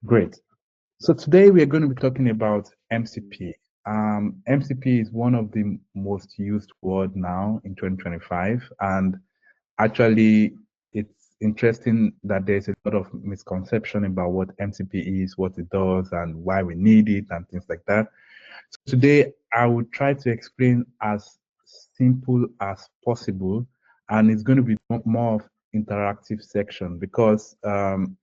Great. So today we are going to be talking about MCP. MCP is one of the most used word now in 2025, and actually it's interesting that there's a lot of misconception about what MCP is, what it does, and why we need it, and things like that. So today I will try to explain as simple as possible, and it's going to be more of interactive section because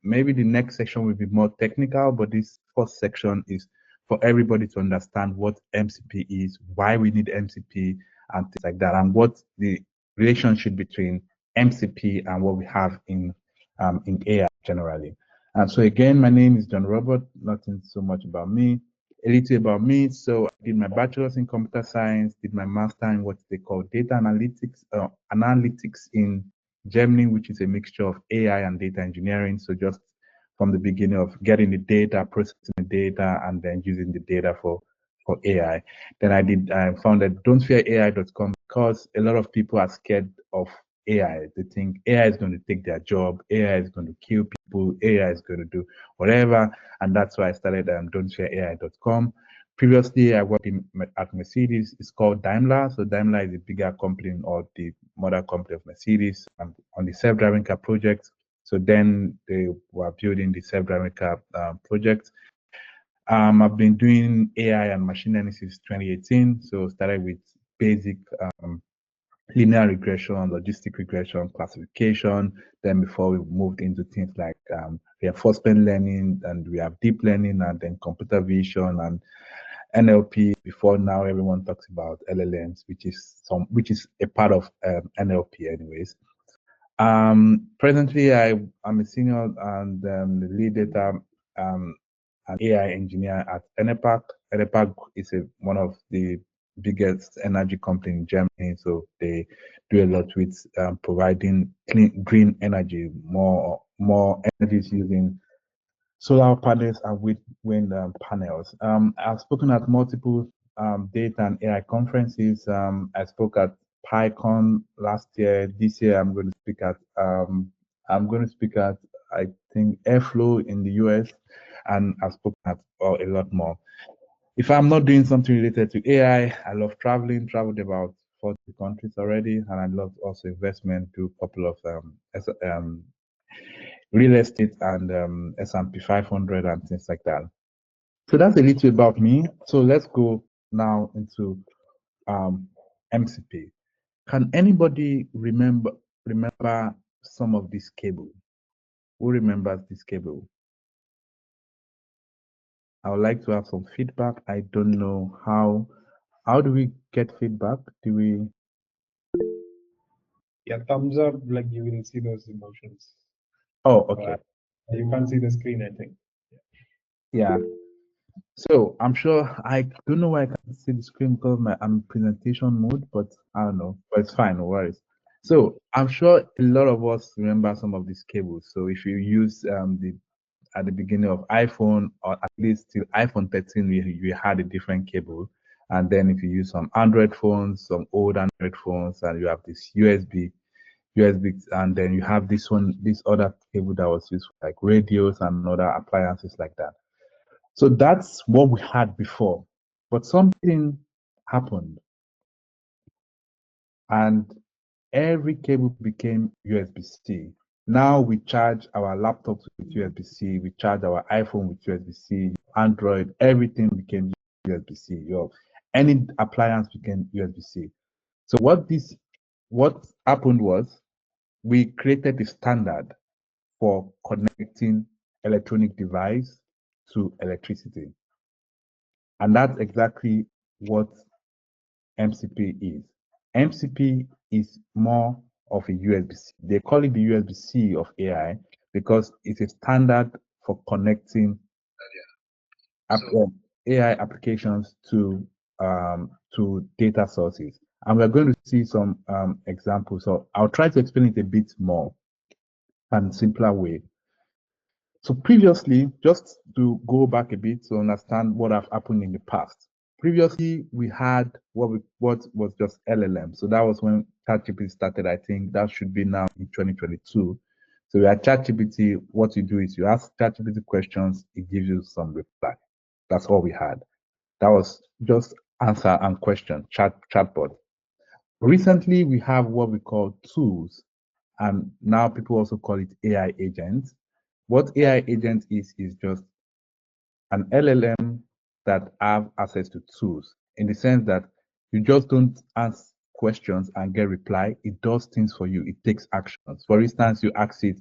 maybe the next section will be more technical, but this first section is for everybody to understand what MCP is, why we need MCP, and things like that, and what the relationship between MCP and what we have in AI generally. And so again, my name is John Robert. Nothing so much about me. A little about me. So I did my bachelor's in computer science, did my master in what they call data analytics in Germany, which is a mixture of AI and data engineering. So just from the beginning of getting the data, processing the data, and then using the data for AI. Then I founded don'tfearai.com because a lot of people are scared of AI. They think AI is going to take their job, AI is going to kill people, AI is going to do whatever. And that's why I started don'tfearai.com. Previously, I worked at Mercedes. It's called Daimler. So Daimler is a bigger company or the mother company of Mercedes on the self-driving car project. So then they were building the self-driving car project. I've been doing AI and machine learning since 2018. So started with basic linear regression, logistic regression, classification. Then before we moved into things like reinforcement learning, and we have deep learning, and then computer vision and NLP. Before now, everyone talks about LLMs, which is a part of NLP, anyways. Presently, I'm a senior and the lead data and AI engineer at Enerpac. Enerpac is one of the biggest energy company in Germany, so they do a lot with providing clean green energy. More energy is using solar panels and wind panels. I've spoken at multiple data and AI conferences. I spoke at PyCon last year. This year, I'm going to speak at I think Airflow in the US, and I've spoken at a lot more. If I'm not doing something related to AI, I love traveling. Traveled about 40 countries already, and I love also investment. Do a couple of real estate and S&P 500 and things like that. So that's a little about me. So let's go now into MCP. Can anybody remember some of this cable? Who remembers this cable? I would like to have some feedback. I don't know how do we get feedback? Do we? Yeah, thumbs up, like you will see those emotions. Oh, okay. You can't see the screen, I think. Yeah. So I'm sure I don't know why I can't see the screen because I'm presentation mode, but I don't know. But it's fine, no worries. So I'm sure a lot of us remember some of these cables. So if you use at the beginning of iPhone, or at least till iPhone 13, we had a different cable. And then if you use some Android phones, some old Android phones, and you have this USB, and then you have this other cable that was used for like radios and other appliances like that. So that's what we had before, but something happened, and every cable became USB-C. Now we charge our laptops with USB-C, we charge our iPhone with USB-C, Android, everything became USB-C. Any appliance became USB-C. So what happened was we created a standard for connecting electronic device to electricity. And that's exactly what MCP is. MCP is more of a USB-C. They call it the USB-C of AI because it's a standard for connecting AI applications to data sources. And we're going to see some examples. So I'll try to explain it a bit more and simpler way. So previously, just to go back a bit to understand what have happened in the past. Previously, we had what was just LLM. So that was when ChatGPT started. I think that should be now in 2022. So with ChatGPT, what you do is you ask ChatGPT questions, it gives you some reply. That's all we had. That was just answer and question, chatbot. Recently, we have what we call tools, and now people also call it AI agents. What AI agent is just an LLM that have access to tools in the sense that you just don't ask questions and get reply. It does things for you. It takes actions. For instance, you ask it,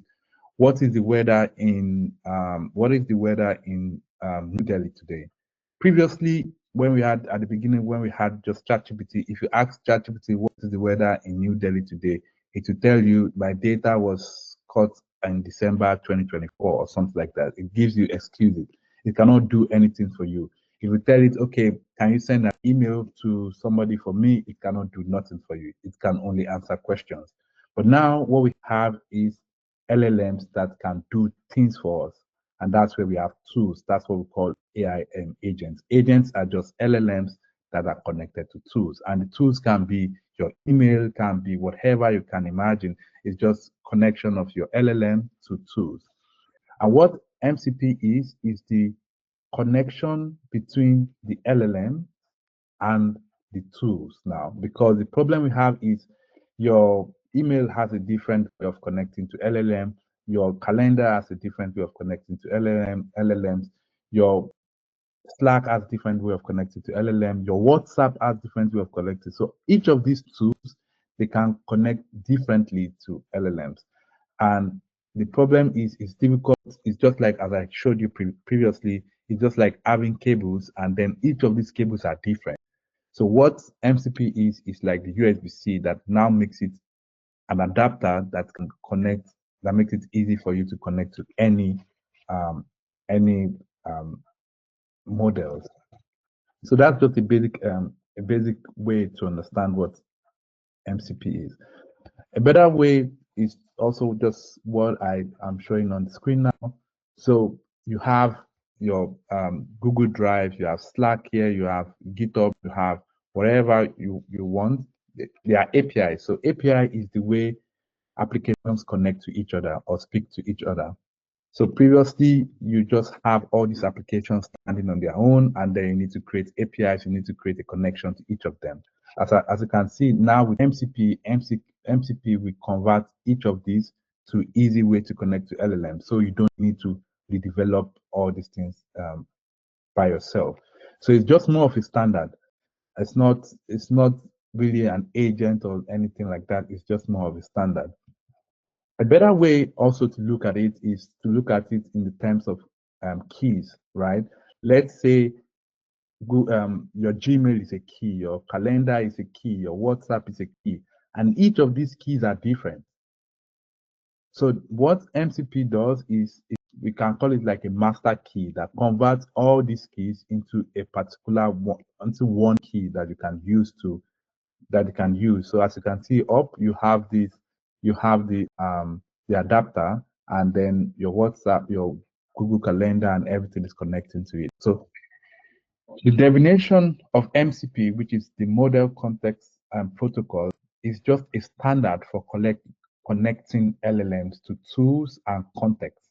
what is the weather in New Delhi today? Previously, when we had at the beginning, when we had just ChatGPT, if you ask ChatGPT what is the weather in New Delhi today, it will tell you my data was caught in December 2024 or something like that. It gives you excuses. It cannot do anything for you. If you tell it, okay, can you send an email to somebody for me? It cannot do nothing for you. It can only answer questions. But now what we have is LLMs that can do things for us. And that's where we have tools. That's what we call AI agents. Agents are just LLMs that are connected to tools. And the tools can be your email, can be whatever you can imagine. It's just connection of your LLM to tools. And what MCP is the connection between the LLM and the tools now. Because the problem we have is your email has a different way of connecting to LLM. Your calendar has a different way of connecting to LLMs. Your Slack has different way of connecting to LLM. Your WhatsApp has different way of connecting. So each of these tools, they can connect differently to LLMs. And the problem is it's difficult. It's just like, as I showed you previously, it's just like having cables, and then each of these cables are different. So what MCP is like the USB-C that now makes it an adapter that can connect, that makes it easy for you to connect to any models. So that's just a basic way to understand what MCP is. A better way is also just what I am showing on the screen now. So you have your Google Drive, you have Slack here, you have GitHub, you have whatever you want. They are APIs. So API is the way applications connect to each other or speak to each other. So previously, you just have all these applications standing on their own, and then you need to create APIs, you need to create a connection to each of them. As you can see now with MCP, we convert each of these to easy way to connect to LLM. So you don't need to redevelop all these things by yourself. So it's just more of a standard. It's not really an agent or anything like that. It's just more of a standard. A better way also to look at it is to look at it in the terms of keys, right? Let's say your Gmail is a key, your calendar is a key, your WhatsApp is a key, and each of these keys are different. So what MCP does is we can call it like a master key that converts all these keys into a particular one, into one key that you can use. So as you can see up, you have the adapter, and then your WhatsApp, your Google Calendar, and everything is connecting to it. So the definition of MCP, which is the Model Context Protocol, is just a standard for connecting LLMs to tools and context.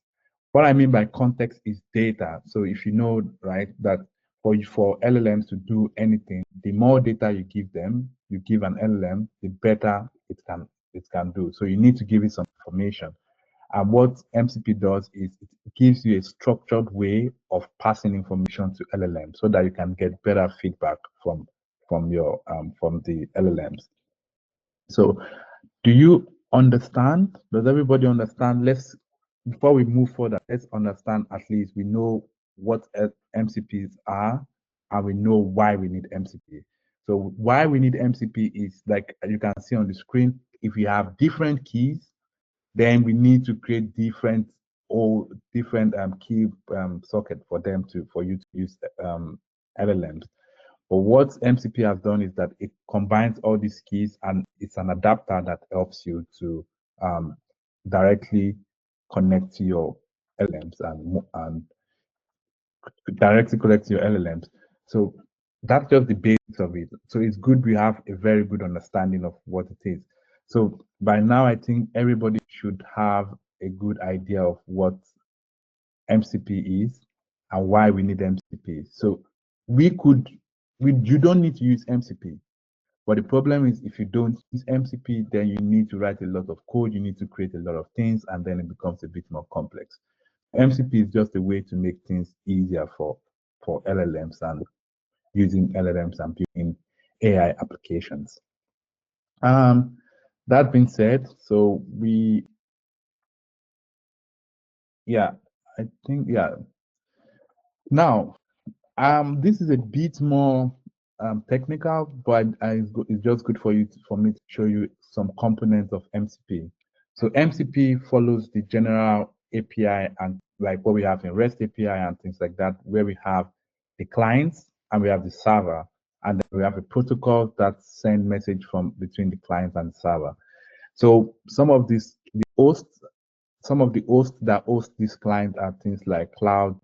What I mean by context is data. So if you know, right, that for LLMs to do anything, the more data you give them, you give an LLM, the better it can do. So you need to give it some information. And what MCP does is it gives you a structured way of passing information to LLM so that you can get better feedback from the LLMs. So do you understand? Does everybody understand? Before we move further, let's understand, at least we know what MCPs are, and we know why we need MCP. So why we need MCP is, like you can see on the screen, if we have different keys, then we need to create different key socket for you to use LLMs. But what MCP has done is that it combines all these keys, and it's an adapter that helps you to directly connect to your LLMs and directly connect to your LLMs. So that's just the basics of it. So it's good we have a very good understanding of what it is. So by now, I think everybody should have a good idea of what MCP is and why we need MCP. So you don't need to use MCP. But the problem is if you don't use MCP, then you need to write a lot of code, you need to create a lot of things, and then it becomes a bit more complex. MCP is just a way to make things easier for LLMs and using LLMs and building AI applications. That being said, so I think, Now, this is a bit more technical, but it's just good for me to show you some components of MCP. So MCP follows the general API and like what we have in REST API and things like that, where we have the clients and we have the server, and then we have a protocol that send message from between the client and the server. So some of the hosts that host these clients are things like cloud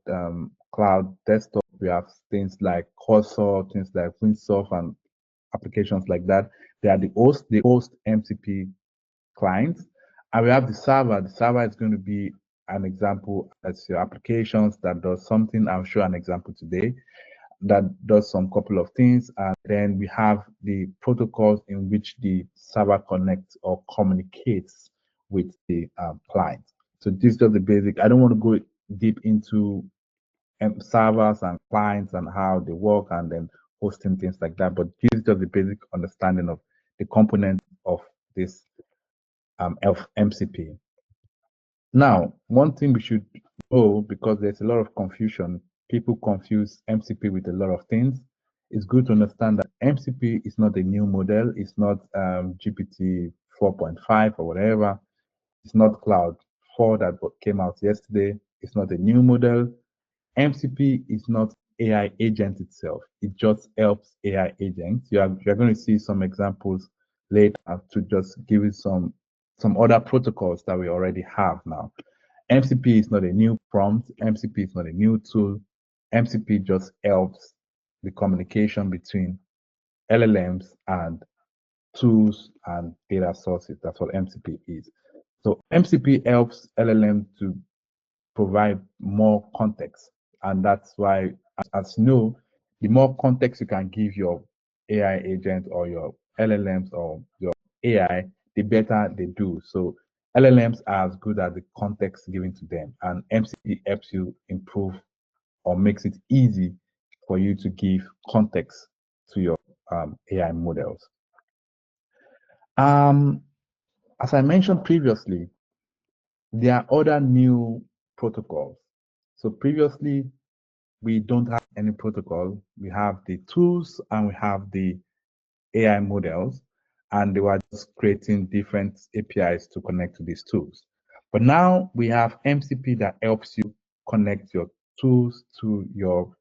desktop. We have things like Cursor, things like Windsurf, and applications like that. They are the host MCP clients. And we have the server. The server is going to be an example as your applications that does something. I'll show an example today that does some couple of things. And then we have the protocols in which the server connects or communicates with the client. So this is just the basic. I don't want to go deep into servers and clients and how they work and then hosting things like that. But this is just the basic understanding of the components of this MCP. Now, one thing we should know, because there's a lot of confusion, people confuse MCP with a lot of things. It's good to understand that MCP is not a new model. It's not GPT 4.5 or whatever. It's not Cloud 4 that came out yesterday. It's not a new model. MCP is not AI agent itself. It just helps AI agents. You're going to see some examples later to just give you some other protocols that we already have now. MCP is not a new prompt. MCP is not a new tool. MCP just helps the communication between LLMs and tools and data sources. That's what MCP is. So MCP helps LLM to provide more context. And that's why, as you know, the more context you can give your AI agent or your LLMs or your AI, the better they do. So LLMs are as good as the context given to them, and MCP helps you improve or makes it easy for you to give context to your AI models. As I mentioned previously, there are other new protocols. So previously, we don't have any protocol. We have the tools and we have the AI models, and they were just creating different APIs to connect to these tools. But now we have MCP that helps you connect your tools to your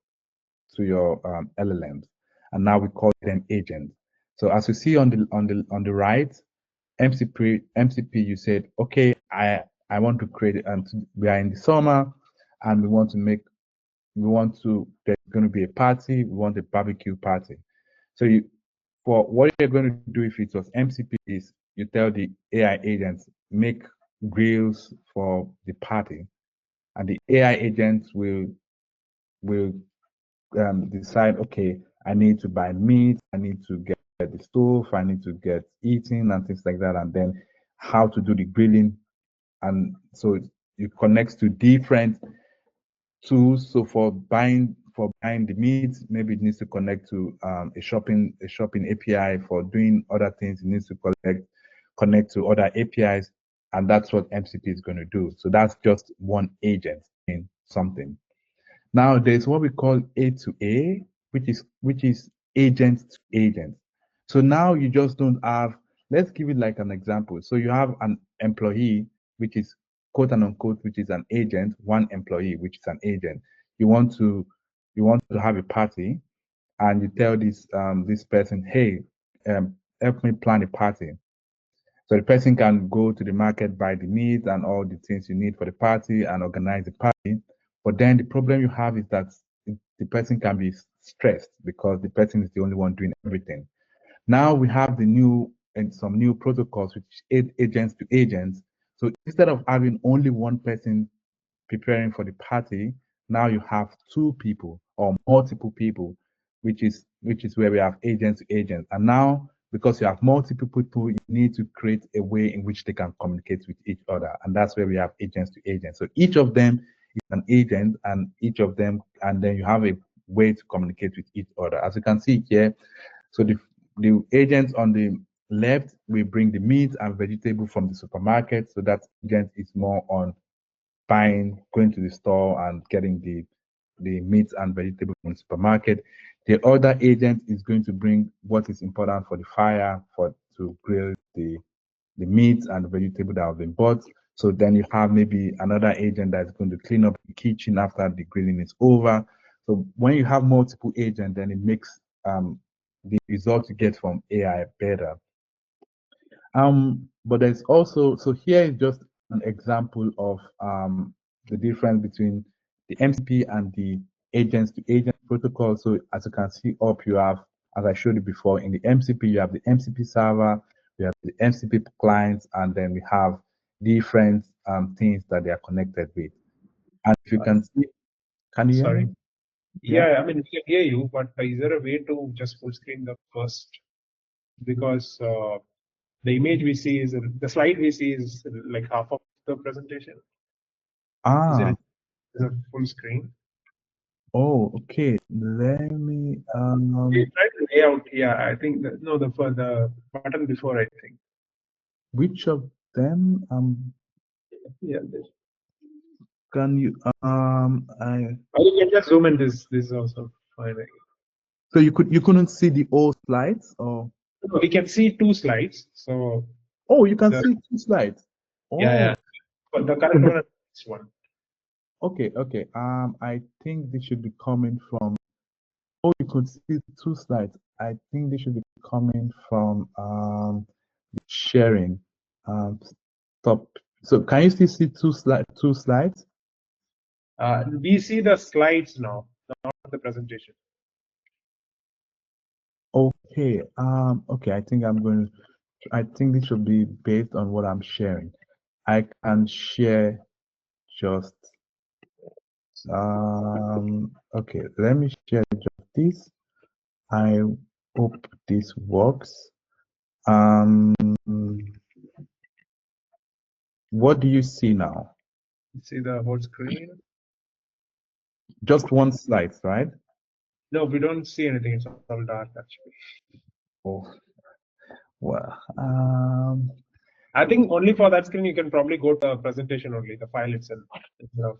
LLMs, and now we call them agents. So as you see on the right, MCP, you said, okay, I want to create, and we are in the summer, and there's going to be a party, we want a barbecue party. So for what you're going to do if it was MCP is you tell the AI agents, make grills for the party, and the AI agents will decide, okay, I need to buy meat, I need to get the stove, I need to get eating and things like that, and then how to do the grilling. And so it connects to different tools. So for buying the meat, maybe it needs to connect to a shopping API. For doing other things, it needs to connect to other APIs, and that's what MCP is going to do. So that's just one agent in something. Now there's what we call A to A, which is agent to agent. So now you just don't have, let's give it like an example. So you have an employee, which is quote and unquote, which is an agent, one employee, which is an agent. You want to have a party, and you tell this person, hey, help me plan a party. So the person can go to the market, buy the meat and all the things you need for the party and organize the party. But then the problem you have is that the person can be stressed because the person is the only one doing everything. Now we have some new protocols, which is agents to agents. So instead of having only one person preparing for the party, now you have two people or multiple people, which is where we have agent to agent. And now, because you have multiple people, you need to create a way in which they can communicate with each other. And that's where we have agents to agents. So each of them is an agent, and each of them, and then you have a way to communicate with each other. As you can see here, so the agents on the left will bring the meat and vegetable from the supermarket. So that agent is more on buying, going to the store and getting the meat and vegetable from the supermarket. The other agent is going to bring what is important for the fire, for to grill the meat and the vegetable that have been bought. So then you have maybe another agent that's going to clean up the kitchen after the grilling is over. So when you have multiple agents, then it makes the result you get from AI better. But there's also, so here is just an example of the difference between the MCP and the agents to agent protocol. So as you can see up, you have, as I showed you before, in the MCP, you have the MCP server, we have the MCP clients, and then we have different things that they are connected with. And if you can see, can you hear Sorry. me? Yeah, I mean, we can hear you, but is there a way to just full screen the first? Because the image we see is, the slide we see is like half of the presentation. Is it is a full screen? Oh, okay. Let me You try to lay out, yeah, I think, no, the button before, I think. which of them Yeah, this. can you I Or you can just zoom in, this is also fine. so you couldn't see the old slides, or We can see two slides, so oh, you can the, see two slides. yeah, Oh, but the current one is this one. okay. I think this should be coming from. Oh, you could see two slides. I think they should be coming from the sharing. Stop. So can you still see two slides? We see the slides now, not the presentation. Okay. Okay. I think this should be based on what I'm sharing. I can share just okay, let me share just this. I hope this works. What do you see now? You see the whole screen? Just one slide, right? No, we don't see anything. It's all dark actually. Oh, well, I think only for that screen you can probably go to the presentation only, the file itself, instead of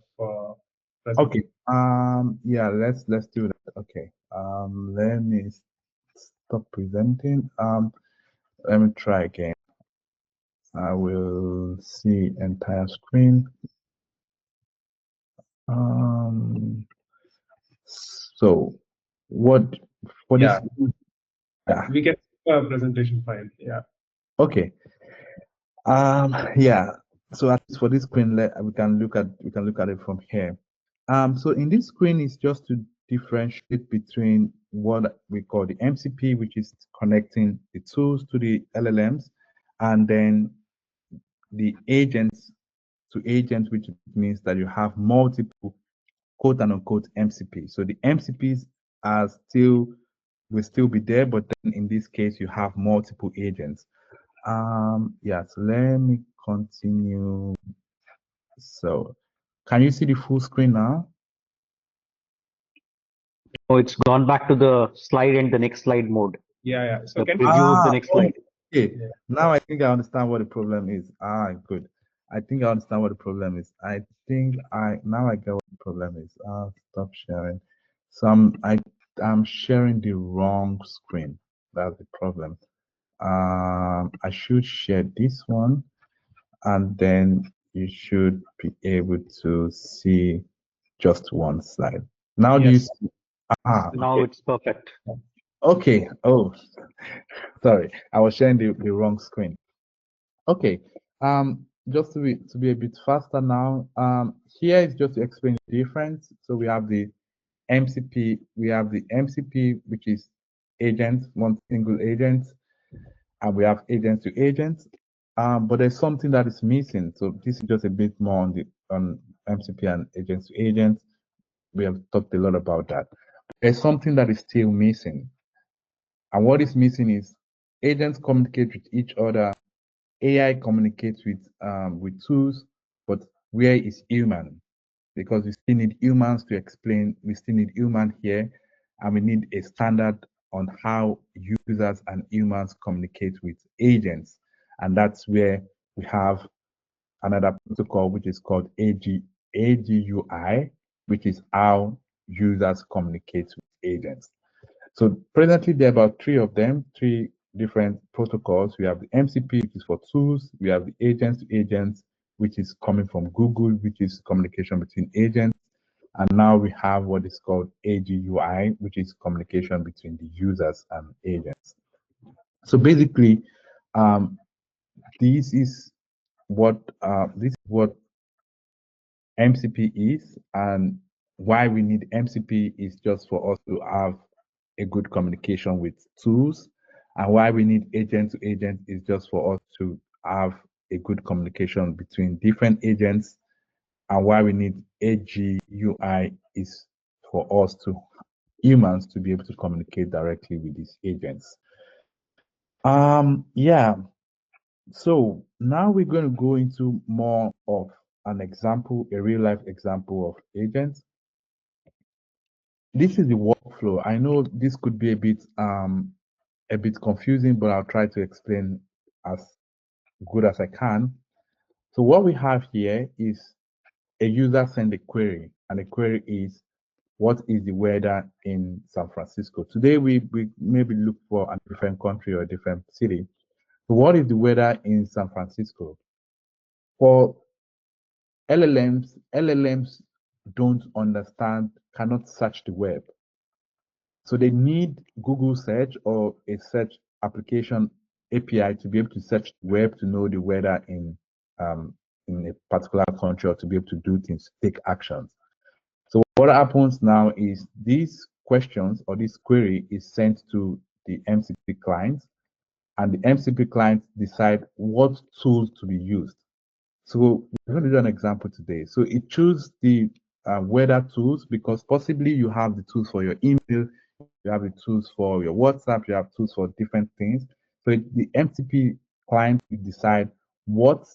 okay. presentation. Yeah, let's do that. Okay. Let me stop presenting. Let me try again. I will see entire screen. So what for Yeah, this? Yeah. we can see a presentation file. Yeah. Okay. Yeah. So at least for this screen, we can look at it from here. So in this screen is just to differentiate between what we call the MCP, which is connecting the tools to the LLMs, and then the agents to agents, which means that you have multiple quote and unquote MCP. So the MCPs will still be there, but then in this case you have multiple agents. Yeah, so let me continue. So can you see the full screen now? Oh, it's gone back to the slide and the next slide mode. Yeah. So The can preview of the next slide. Okay. Yeah. Now I think I understand what the problem is. Good. I think I understand what the problem is. I think now I get what the problem is. Stop sharing. So I'm sharing the wrong screen. That's the problem. I should share this one, and then you should be able to see just one slide. Now do you Yes. see? Now Okay. it's perfect. Okay. Oh, sorry. I was sharing the wrong screen. Okay. Just to be a bit faster now. Here is just to explain the difference. So we have the MCP, which is agents, one single agent, and we have agents to agents. but there's something that is missing. So this is just a bit more on MCP and agents to agents. We have talked a lot about that. There's something that is still missing. And what is missing is agents communicate with each other, AI communicates with tools, but where is human? Because we still need humans to explain, we still need human here, and we need a standard on how users and humans communicate with agents. And that's where we have another protocol which is called AGUI, which is how users communicate with agents. So presently there are about three of them, three different protocols. We have the MCP, which is for tools. We have the agents to agents, which is coming from Google, which is communication between agents. And now we have what is called AGUI, which is communication between the users and agents. So basically, this is what MCP is, and why we need MCP is just for us to have a good communication with tools, and why we need agent to agent is just for us to have a good communication between different agents, and why we need AGUI is for us to humans to be able to communicate directly with these agents. Yeah. So now we're going to go into more of an example, a real life example of agents. This is the workflow. I know this could be a bit confusing, but I'll try to explain as good as I can. So what we have here is a user send a query, and the query is, what is the weather in San Francisco? Today we maybe look for a different country or a different city. So what is the weather in San Francisco? For LLMs don't understand, cannot search the web. So they need Google search or a search application API to be able to search the web to know the weather in a particular country, or to be able to do things, take actions. So what happens now is these questions or this query is sent to the MCP client, and the MCP client decide what tools to be used. So we're going to do an example today. So it chooses the weather tools because possibly you have the tools for your email, you have the tools for your WhatsApp, you have tools for different things. So the MCP client will decide what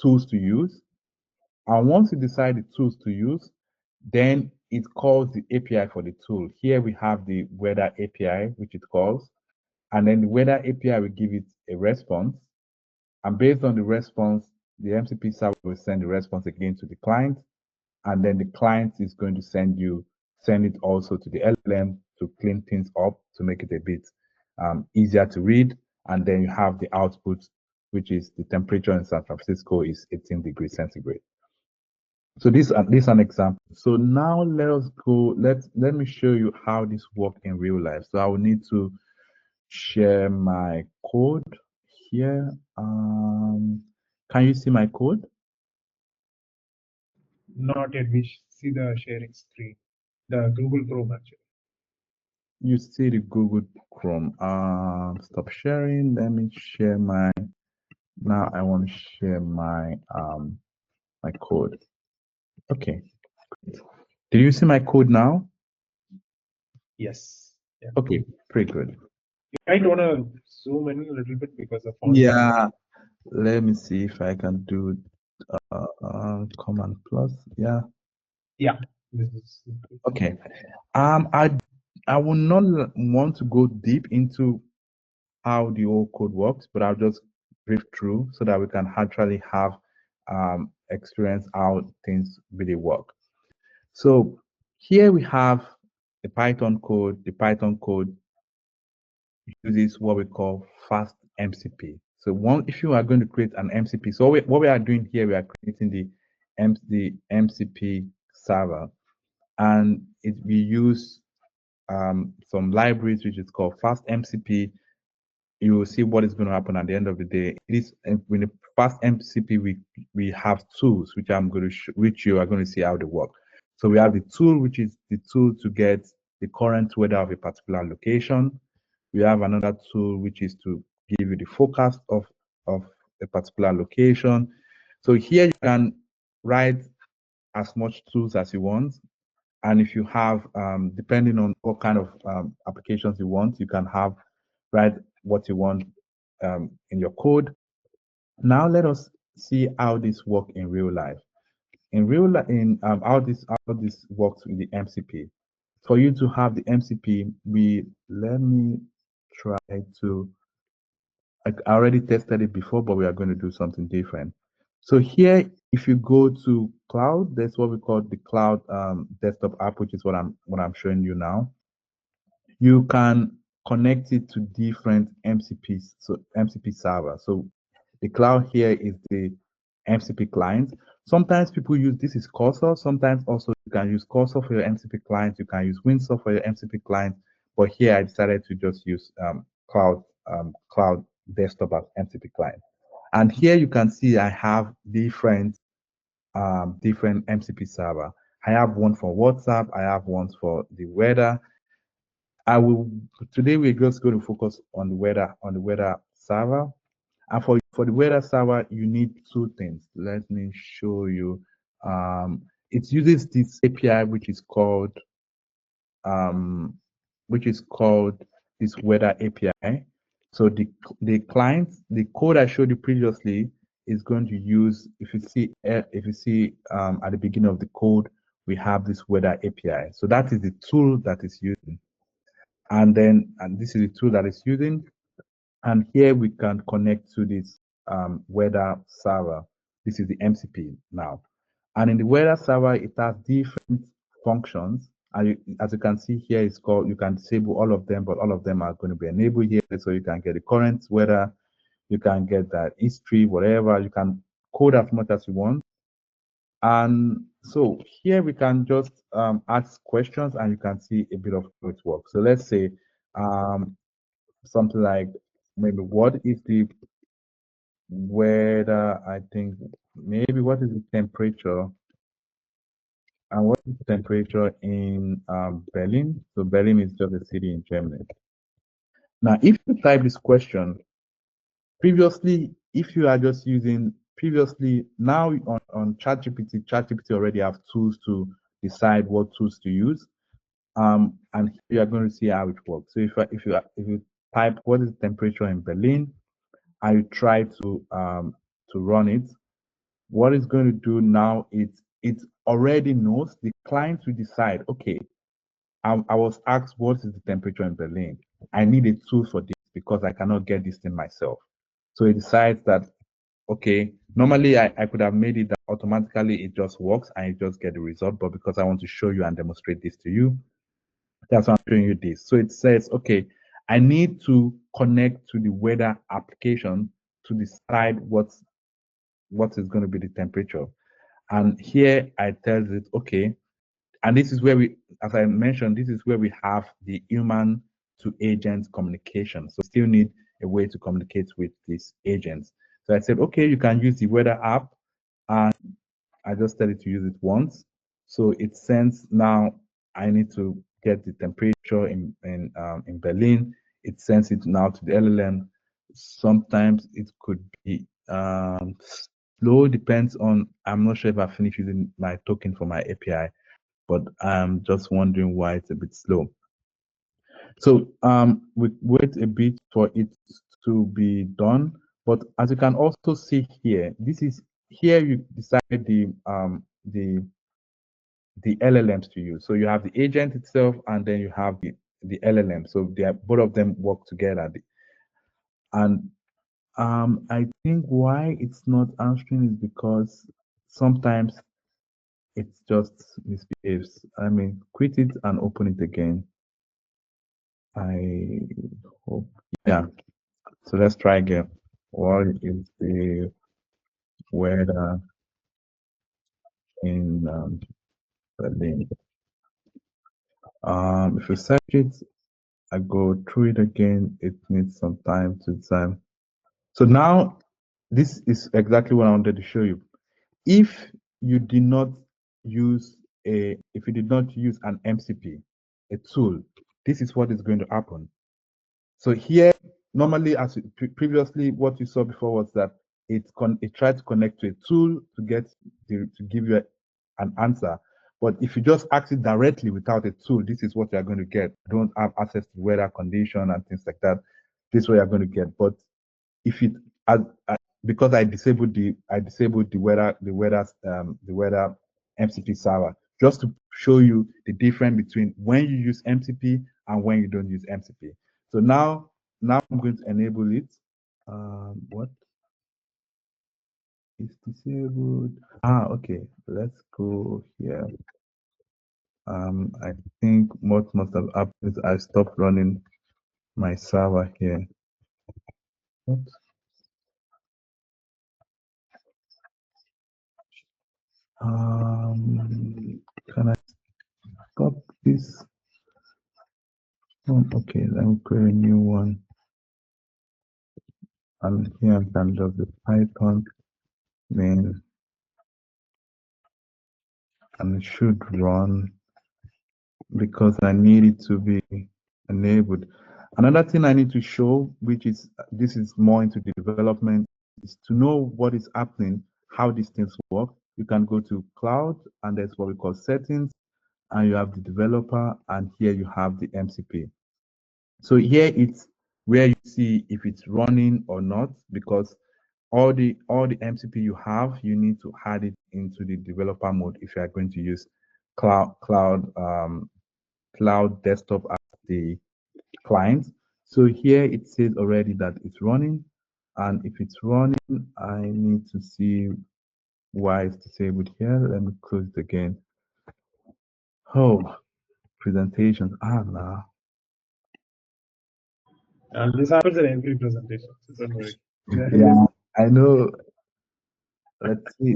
tools to use. And once you decide the tools to use, then it calls the API for the tool. Here we have the weather API, which it calls. And then the weather API will give it a response. And based on the response, the MCP server will send the response again to the client. And then the client is going to send it also to the LLM to clean things up, to make it a bit easier to read. And then you have the output, which is the temperature in San Francisco is 18 degrees centigrade. So this is an example. So now let us go, let me show you how this works in real life. So I will need to share my code here. Can you see my code? Not yet. We see the sharing screen, the Google Chrome actually. You see the Google Chrome. Stop sharing. Let me share my. Now I want to share my my code. Okay. Did you see my code now? Yes. Yeah. Okay, pretty good. You might want to zoom in a little bit because the font. Yeah. Let me see if I can do Command plus. Yeah. Yeah. This is Okay. I will not want to go deep into how the whole code works, but I'll just brief through so that we can actually have experience how things really work. So here we have the Python code. The Python code uses what we call fast MCP. So if you are going to create an MCP, so what we are doing here, we are creating the MCP server, and we use some libraries which is called fast MCP. You will see what is going to happen at the end of the day. It is with the fast MCP, we have tools which I'm going to which you are going to see how they work. So we have the tool, which is the tool to get the current weather of a particular location. We have another tool which is to give you the forecast of a particular location. So here you can write as much tools as you want. And if you have, depending on what kind of applications you want, you can write what you want in your code. Now let us see how this works in real life. In real life, how this works with the MCP. For you to have the MCP, let me try to. I already tested it before, but we are going to do something different. So here, if you go to cloud, that's what we call the cloud desktop app, which is what I'm showing you now. You can connect it to different MCPs, so MCP server. So the cloud here is the MCP client. Sometimes people use this is Cursor. Sometimes also you can use Cursor for your MCP client. You can use Windsor for your MCP client. But here I decided to just use cloud desktop as MCP client. And here you can see I have different MCP server. I have one for WhatsApp. I have one for the weather. Today we're just going to focus on the weather server. And for the weather server, you need two things. Let me show you. It uses this API which is called this weather API. So the client, the code I showed you previously is going to use, if you see at the beginning of the code, we have this weather API. So that is the tool that is using. And this is the tool that is using. And here we can connect to this weather server. This is the MCP now. And in the weather server, it has different functions. And as you can see here, you can disable all of them, but all of them are going to be enabled here. So you can get the current weather, you can get that history, whatever. You can code as much as you want. And so here we can just ask questions and you can see a bit of how it works. So let's say something like maybe what is the weather, I think maybe what is the temperature and what is the temperature in Berlin? So Berlin is just a city in Germany. Now, if you type this question, previously, if you are just using now on ChatGPT already have tools to decide what tools to use. And you are going to see how it works. So if you type what is the temperature in Berlin, and you try to run it, what it's going to do now is it already knows. The client will decide, okay, I was asked what is the temperature in Berlin. I need a tool for this because I cannot get this thing myself. So it decides that, okay, normally I could have made it that automatically it just works and you just get the result. But because I want to show you and demonstrate this to you, that's why I'm showing you this. So it says, okay, I need to connect to the weather application to decide what is going to be the temperature. And here I tell it, okay, and this is where as I mentioned, this is where we have the human to agent communication. So still need a way to communicate with these agents. So I said, okay, you can use the weather app, and I just tell it to use it once. So it sends now. I need to get the temperature in Berlin. It sends it now to the LLM. Sometimes it could be slow. Depends on. I'm not sure if I finished using my token for my API, but I'm just wondering why it's a bit slow. So we wait a bit for it to be done. But as you can also see here, here you decide the LLMs to use. So you have the agent itself, and then you have the LLM. So both of them work together. And I think why it's not answering is because sometimes it just misbehaves. I mean, quit it and open it again. I hope, yeah. So let's try again. What is the weather in Berlin? If you search it, I go through it again. It needs some time to time. So now, this is exactly what I wanted to show you. If you did not use an MCP, a tool, this is what is going to happen. So here, normally, as previously, what you saw before was that it tries to connect to a tool to give you an answer. But if you just ask it directly without a tool, this is what you're going to get. You don't have access to weather condition and things like that. This is what you're going to get. But if it because I disabled the weather MCP server just to show you the difference between when you use MCP and when you don't use MCP. So now I'm going to enable it. What is disabled? Okay. Let's go here. I think what must have happened is I stopped running my server here. What? Can I stop this? Okay, let me create a new one. And here I can just the Python main, and it should run because I need it to be enabled. Another thing I need to show, which is this is more into the development, is to know what is happening, how these things work. You can go to cloud, and there's what we call settings, and you have the developer, and here you have the MCP. So here it's where you see if it's running or not, because all the MCP you have, you need to add it into the developer mode if you are going to use cloud desktop as the client. So here it says already that it's running, and if it's running, I need to see why it's disabled here. Let me close it again. Oh, presentations. Nah. And this happens in every presentation, so don't worry. Yeah, I know. Let's see.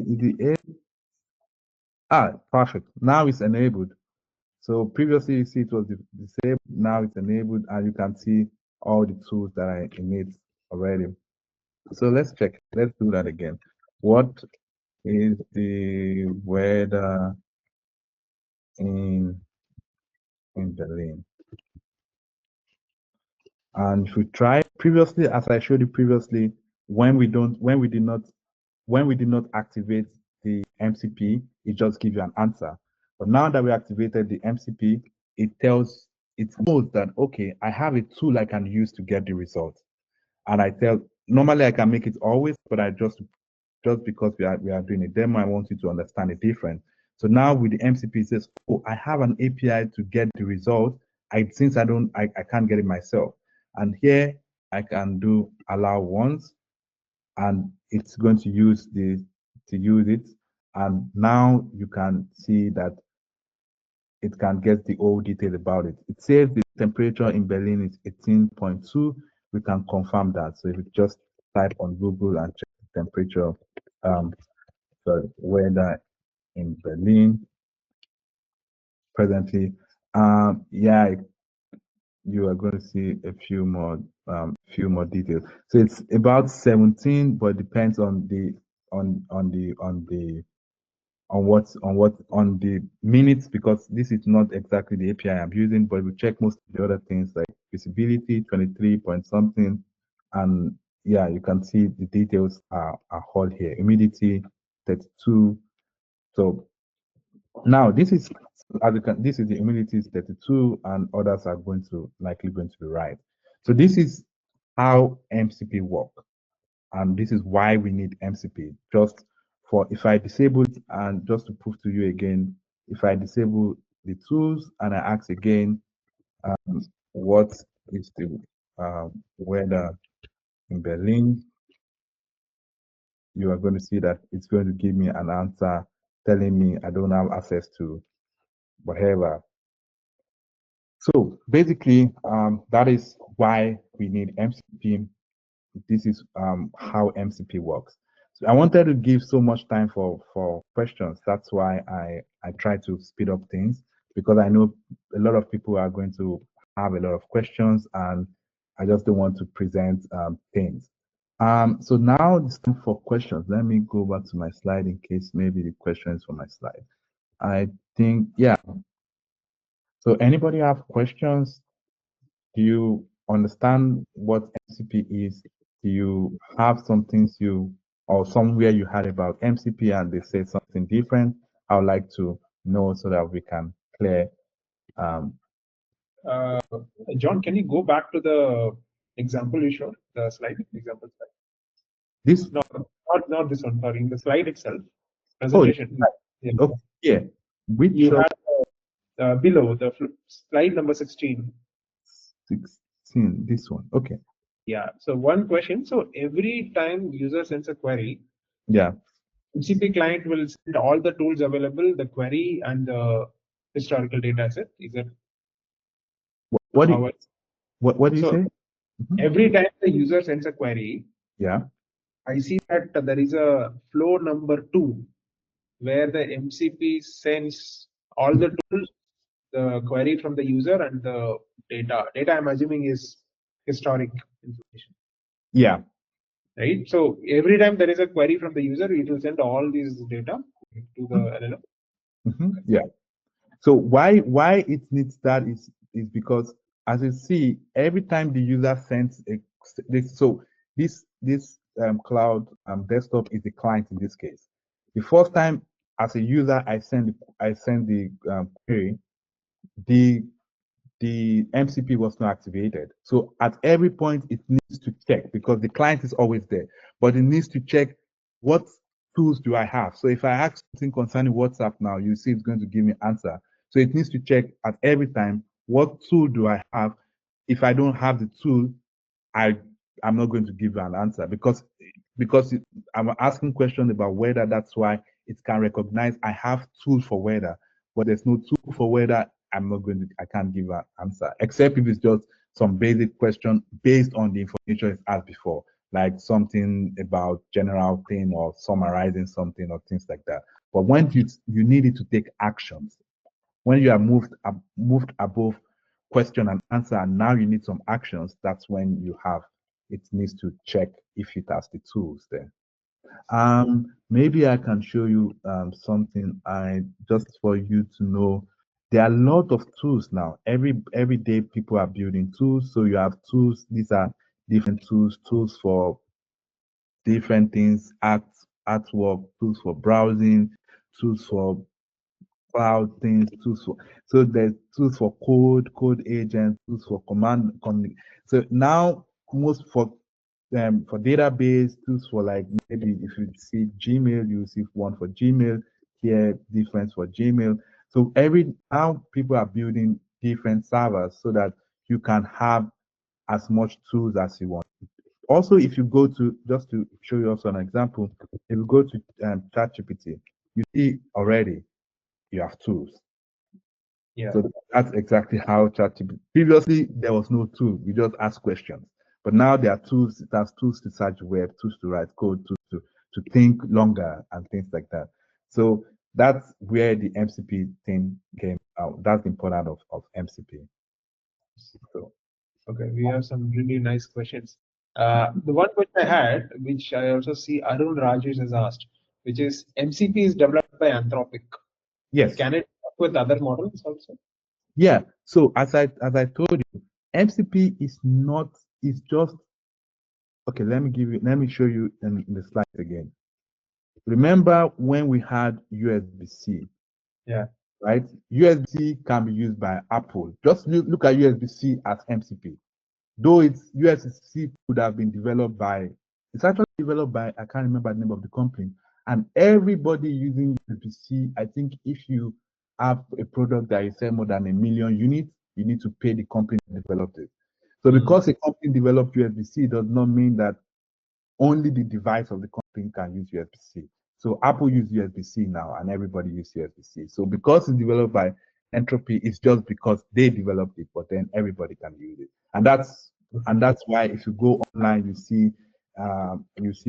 Perfect. Now it's enabled. So previously you see it was disabled. Now it's enabled, and you can see all the tools that are innate already. So let's check. Let's do that again. What is the weather in Berlin? And if we try previously, as I showed you previously, when we did not activate the MCP, it just gives you an answer. But now that we activated the MCP, it knows that, okay, I have a tool I can use to get the result. And normally I can make it always, but I just because we are doing a demo, I want you to understand the difference. So now with the MCP, it says, oh, I have an API to get the result. Since I can't get it myself. And here I can do allow once, and it's going to use it. And now you can see that it can get the whole detail about it. It says the temperature in Berlin is 18.2. We can confirm that. So if you just type on Google and check the temperature, the weather in Berlin presently, yeah, you are going to see a few more details. So it's about 17, but it depends on the minutes, because this is not exactly the API I'm using, but we check most of the other things like visibility 23 point something, and yeah, you can see the details are all here. Humidity 32. So now this is the humidity is 32, and others are likely going to be right. So this is how MCP work, and this is why we need MCP. Just for if I disable it, and just to prove to you again, if I disable the tools and I ask again, what is the weather in Berlin, you are going to see that it's going to give me an answer telling me I don't have access to whatever. So basically, that is why we need MCP. This is how MCP works. So I wanted to give so much time for questions. That's why I try to speed up things, because I know a lot of people are going to have a lot of questions, and I just don't want to present things. So now it's time for questions. Let me go back to my slide in case maybe the question is for my slide. I think, yeah. So anybody have questions? Do you understand what MCP is? Do you have some things you or somewhere you heard about MCP and they say something different, I would like to know so that we can clear. John, can you go back to the example you showed, the slide, example slide? This? No, not this one, sorry, in the slide itself, Oh, presentation. Yeah. okay, yeah. Which you have below the slide number 16. 16, this one, okay. Yeah, so one question. So every time user sends a query, yeah, MCP client will send all the tools available, the query and the historical data set. Is that what do you say? Every time the user sends a query, yeah, I see that there is a flow number 2 where the MCP sends all the tools, the query from the user and the data. Data I'm assuming is historic information. Yeah. Right. So every time there is a query from the user, it will send all these data to the LLM. Yeah. So why it needs that is because, as you see, every time the user sends this cloud desktop is the client in this case. The first time as a user I send the query, the MCP was not activated. So at every point it needs to check, because the client is always there, but it needs to check what tools do I have. So if I ask something concerning WhatsApp now, you see it's going to give me answer. So it needs to check at every time, what tool do I have? If I don't have the tool, I'm not going to give you an answer, because I'm asking questions about weather. That's why it can recognize I have tools for weather, but there's no tool for weather. I can't give an answer, except if it's just some basic question based on the information it's asked before, like something about general thing or summarizing something or things like that. But when you need it to take actions, when you are moved above question and answer, and now you need some actions, that's when it needs to check if it has the tools there. Maybe I can show you something just for you to know. There are a lot of tools now. Every day people are building tools. So you have tools. These are different tools for different things, artwork, tools for browsing, tools for cloud things, so there's tools for code agents, tools for command. So now most for database, tools for, like, maybe if you see Gmail, you see one for Gmail, here different for Gmail. So now people are building different servers so that you can have as much tools as you want. Also, if you go to, just to show you also an example, if you go to ChatGPT, you see already you have tools. Yeah. So that's exactly how ChatGPT. Previously, there was no tool. You just ask questions. But now there are tools. It has tools to search web, tools to write code, tools to think longer and things like that. So that's where the MCP thing came out. That's the importance of MCP. So, okay, we have some really nice questions. The one question I had, which I also see Arun Rajesh has asked, which is MCP is developed by Anthropic. yes. Can it work with other models also? Yeah. So as I told you, MCP is just okay. Let me show you in the slide again. Remember when we had USB-C? Yeah. Right? USB-C can be used by Apple. Just look at USB-C as MCP. Though USB-C could have been developed by, it's actually developed by, I can't remember the name of the company. And everybody using USB-C, I think if you have a product that is selling more than 1 million units, you need to pay the company that developed it. So because a company developed USB-C does not mean that only the device of the company can use USB-C. So Apple uses USB-C now, and everybody uses USB-C. So because it's developed by Entropy, it's just because they developed it, but then everybody can use it. And that's why if you go online, you see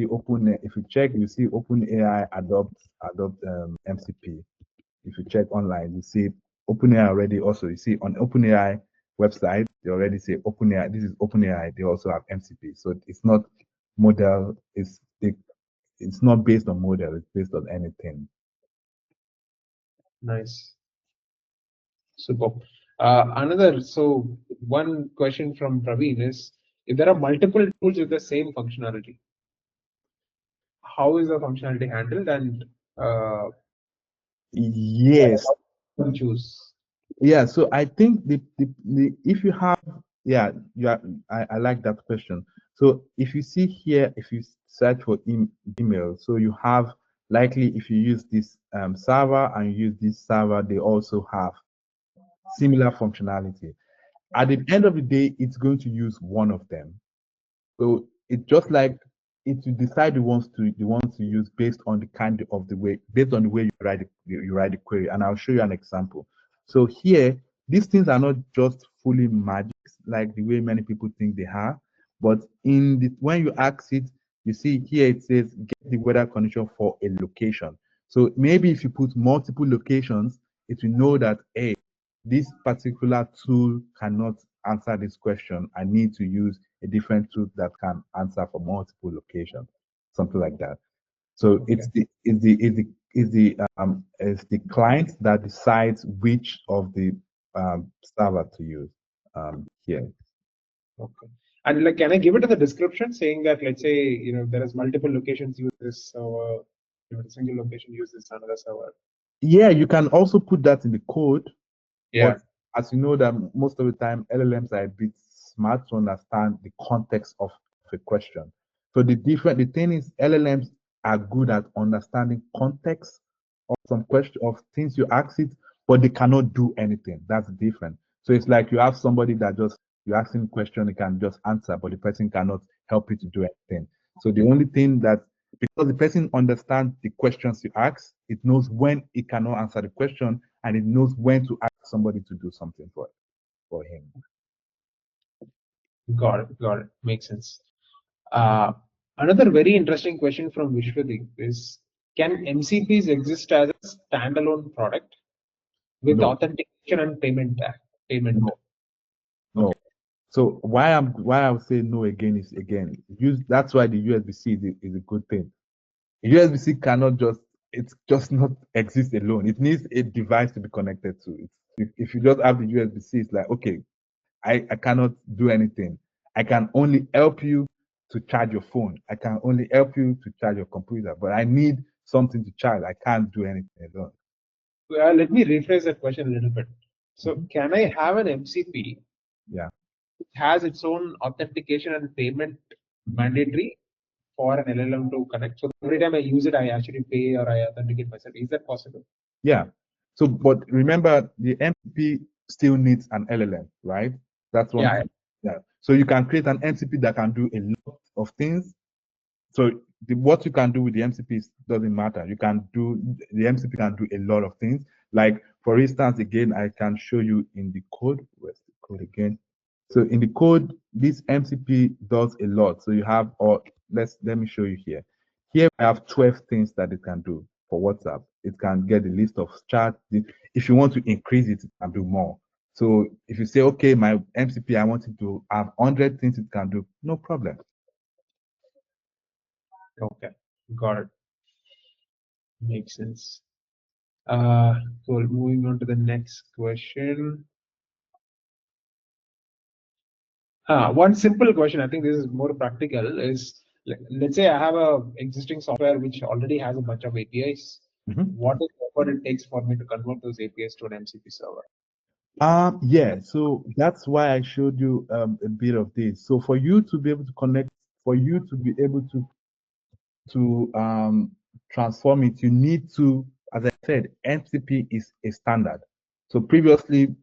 Open. If you check, you see OpenAI adopt MCP. If you check online, you see OpenAI already. Also, you see on OpenAI website, they already say OpenAI. This is OpenAI. They also have MCP. So it's not model. It's not based on model. It's based on anything. Nice. Super. So one question from Praveen is, if there are multiple tools with the same functionality, how is the functionality handled, and Yes. how to choose? Yeah, so I think if you have, yeah, I like that question. So if you see here, if you search for email, so you have likely if you use this server and you use this server, they also have similar functionality. At the end of the day, it's going to use one of them. So it's just like it will decide the ones to use based on the kind of the way based on the way you write the query. And I'll show you an example. So here, these things are not just fully magic like the way many people think they are, but when you ask it, you see here it says get the weather condition for a location. So maybe if you put multiple locations, it will know that hey, this particular tool cannot answer this question. I need to use a different tool that can answer for multiple locations, something like that. So Okay. it's the client that decides which of the server to use here. Okay. And like, can I give it to the description saying that, let's say, there is multiple locations use this server, a single location use this another server. Yeah, you can also put that in the code. Yeah. But as you know, that most of the time LLMs are a bit smart to understand the context of a question. So the thing is LLMs are good at understanding context of some question of things you ask it, but they cannot do anything. That's different. So it's like you have somebody that just you ask him a question, he can just answer, but the person cannot help you to do anything. So the only thing that because the person understands the questions you ask, it knows when it cannot answer the question and it knows when to ask somebody to do something for him. Got it. Got it. Makes sense. Another very interesting question from Vishwadeep is: can MCPs exist as a standalone product with No, authentication and payment? no, no. So why I would say no again is again use that's why the USB-C is a good thing. USB-C cannot just it's just not exist alone. It needs a device to be connected to. If you just have the USB-C, it's like okay, I cannot do anything. I can only help you to charge your phone. I can only help you to charge your computer, but I need something to charge. I can't do anything alone. Let me rephrase that question a little bit. So, can I have an MCP Yeah. which has its own authentication and payment mandatory for an LLM to connect? So every time I use it, I actually pay or I authenticate myself. Is that possible? Yeah. So, but remember, the MCP still needs an LLM, right? That's one Yeah. thing. Yeah. So you can create an MCP that can do a lot of things. So what you can do with the MCP doesn't matter. You can do the MCP can do a lot of things. Like for instance, again, I can show you in the code. Where's the code again? So in the code, this MCP does a lot. So you have, or let me show you here. Here I have 12 things that it can do for WhatsApp. It can get a list of chats. If you want to increase it, it can do more. So if you say, okay, my MCP, I want it to have 100 things it can do, no problem. Okay. Got it. Makes sense. Cool. Moving on to the next question. One simple question, I think this is more practical, is let's say I have a existing software which already has a bunch of APIs. What is what it takes for me to convert those APIs to an MCP server? Yeah, so that's why I showed you a bit of this. So for you to be able to connect, for you to be able to transform it, you need to, as I said, MCP is a standard. So previously,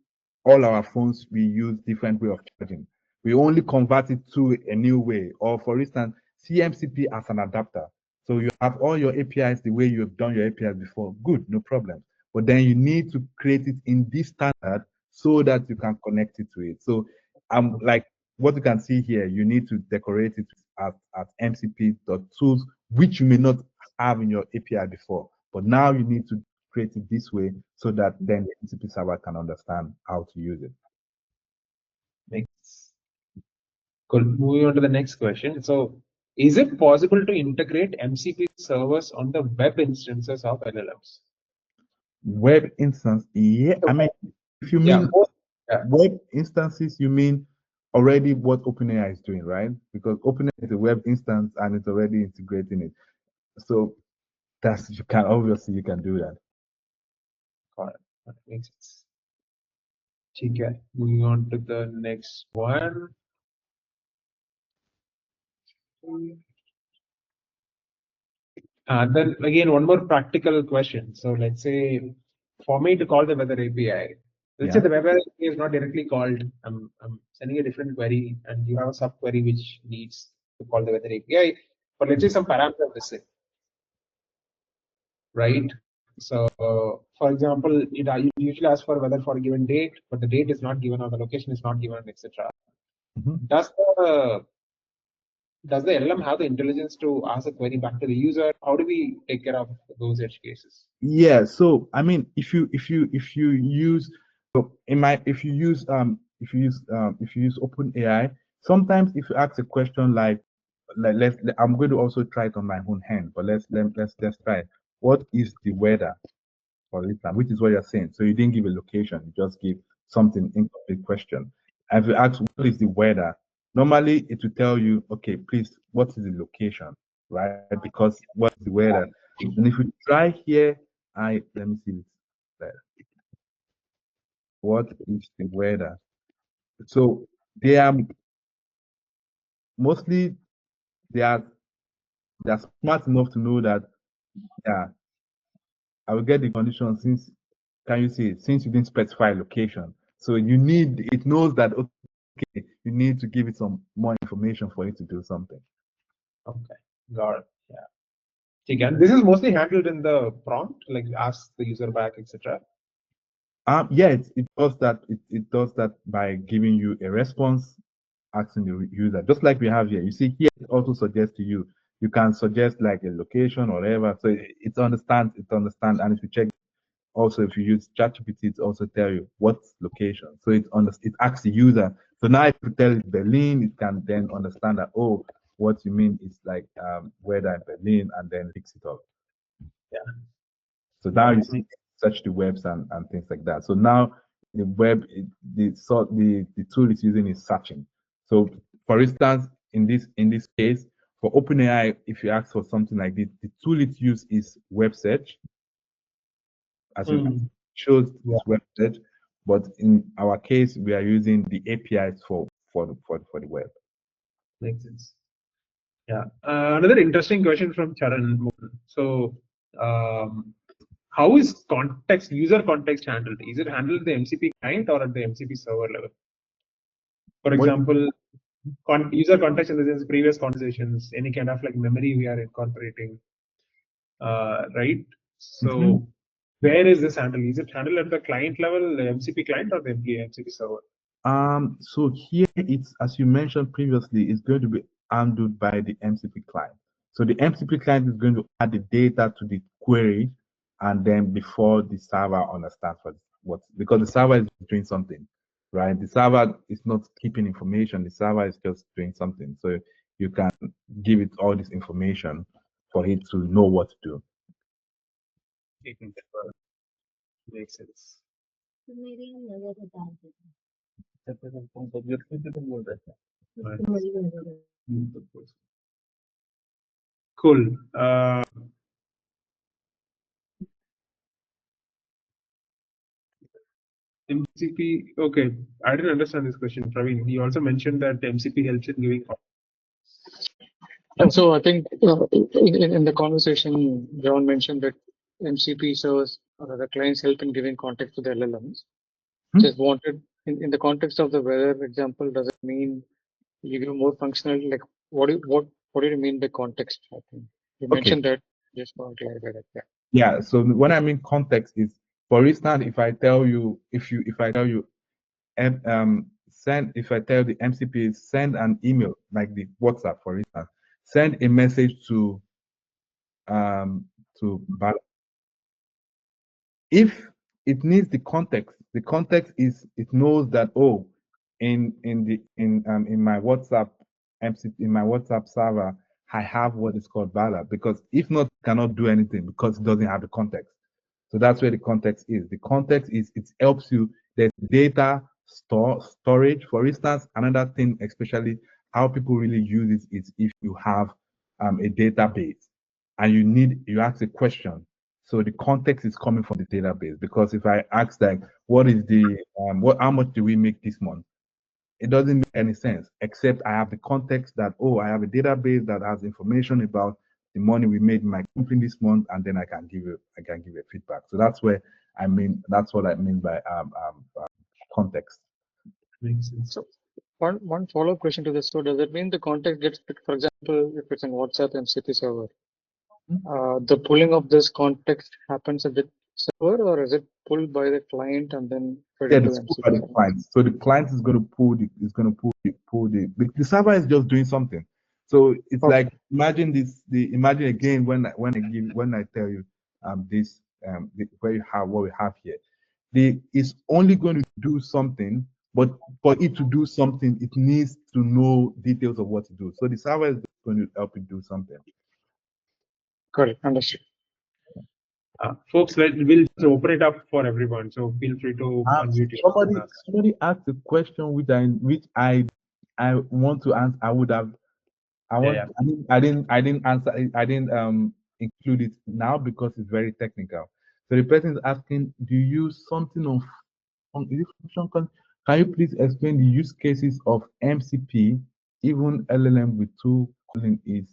all our phones, we use different way of charging. We only convert it to a new way. Or for instance, CMCP as an adapter. So you have all your APIs the way you have done your APIs before. Good, no problem. But then you need to create it in this standard so that you can connect it to it. So like what you can see here, you need to decorate it at mcp.tools, which you may not have in your API before. But now you need to create it this way so that then the MCP server can understand how to use it. Next. Cool. Moving on to the next question. So, is it possible to integrate MCP servers on the web instances of LLMs? Web instance, yeah. I mean, if you mean web instances, you mean already what OpenAI is doing, right? Because OpenAI is a web instance and it's already integrating it. So that's you can obviously you can do that. Got it. That makes sense. Okay, moving on to the next one. Then again, one more practical question. So let's say for me to call the weather API, let's say Yeah. the weather API is not directly called. I'm sending a different query, and you have a sub query which needs to call the weather API. But let's say some parameter is missing, right? So, for example, it usually asks for weather for a given date, but the date is not given or the location is not given, etc. Does the LLM have the intelligence to ask a query back to the user? How do we take care of those edge cases? Yeah. So I mean, if you use so in my if you use OpenAI, sometimes if you ask a question like I'm going to also try it on my own hand, but let's try it. What is the weather? For instance, which is what you're saying. So you didn't give a location, you just give something incomplete question. And if you ask what is the weather, normally it will tell you, okay, please, what is the location, right? Because what is the weather? And if you try here, let me see this. What is the weather? So they are mostly they are they're smart enough to know that yeah, I will get the condition since can you see since you didn't specify location. So it knows that okay, you need to give it some more information for it to do something. Okay, got it. Yeah. Again, this is mostly handled in the prompt, like ask the user back, etc. Yeah, it does that. It does that by giving you a response, asking the user, just like we have here. You see here, it also suggests to you. You can suggest like a location or whatever. So it understands. It understands, and if you check also if you use ChatGPT, it also tell you what location. So it asks the user. So now if you tell it Berlin, it can then understand that oh, what you mean is like weather in Berlin, and then fix it up. Yeah. So now you see search the webs and things like that. So now the web the tool is using is searching. So for instance, in this case, for OpenAI, if you ask for something like this, the tool it uses is web search. As it shows it's web search, but in our case, we are using the APIs for the web. Makes sense. Yeah. Another interesting question from Charan. So, how is user context handled? Is it handled at the MCP client or at the MCP server level? For example, user context in the sense previous conversations, any kind of like memory we are incorporating, right? So, where is this handled? Is it handled at the client level, the MCP client, or the MCP server? So here it's as you mentioned previously, it's going to be handled by the MCP client. So the MCP client is going to add the data to the query, and then before the server understands what because the server is doing something, right? The server is not keeping information. The server is just doing something. So you can give it all this information for it to know what to do. Makes sense. Cool. MCP. Okay, I didn't understand this question, Praveen. You also mentioned that MCP helps in giving. And so I think in the conversation, John mentioned that MCP serves or the clients help in giving context to the LLMs. Just wanted in the context of the weather example, does it mean you give more functionality? Like what do you mean by context? I think you mentioned that. Just want to clarify that. Yeah. Yeah. So what I mean context is, for instance, if I tell you send if I tell the MCP send an email like the WhatsApp, for instance, send a message to Bala. If it needs the context is it knows that oh, in my WhatsApp MCP in my WhatsApp server, I have what is called Bala, because if not, it cannot do anything because it doesn't have the context. So that's where the context is. The context is it helps you. There's data storage, for instance. Another thing, especially how people really use it, is if you have a database and you ask a question. So the context is coming from the database, because if I ask like, what is the how much do we make this month? It doesn't make any sense, except I have the context that, oh, I have a database that has information about the money we made in my company this month, and then I can give you a feedback. So that's what I mean by context. Makes sense. So one follow-up question to this. So does it mean the context gets picked, for example, if it's an WhatsApp MCP server, the pulling of this context happens at the server, or is it pulled by the client and then fed Yeah, into it's pulled by MCP the server? client. So the client is going to pull the server is just doing something. So it's Okay. like, imagine imagine again when I tell you this where you have what we have here. It's only going to do something, but for it to do something, it needs to know details of what to do. So the server is going to help it do something. Got it. Understood. Folks, we'll just open it up for everyone. So feel free to unmute yourself. Somebody asked a question which I want to answer. I didn't answer it. I didn't include it now because it's very technical. So the person is asking, do you use something is it function? Can you please explain the use cases of MCP? Even LLM with two calling is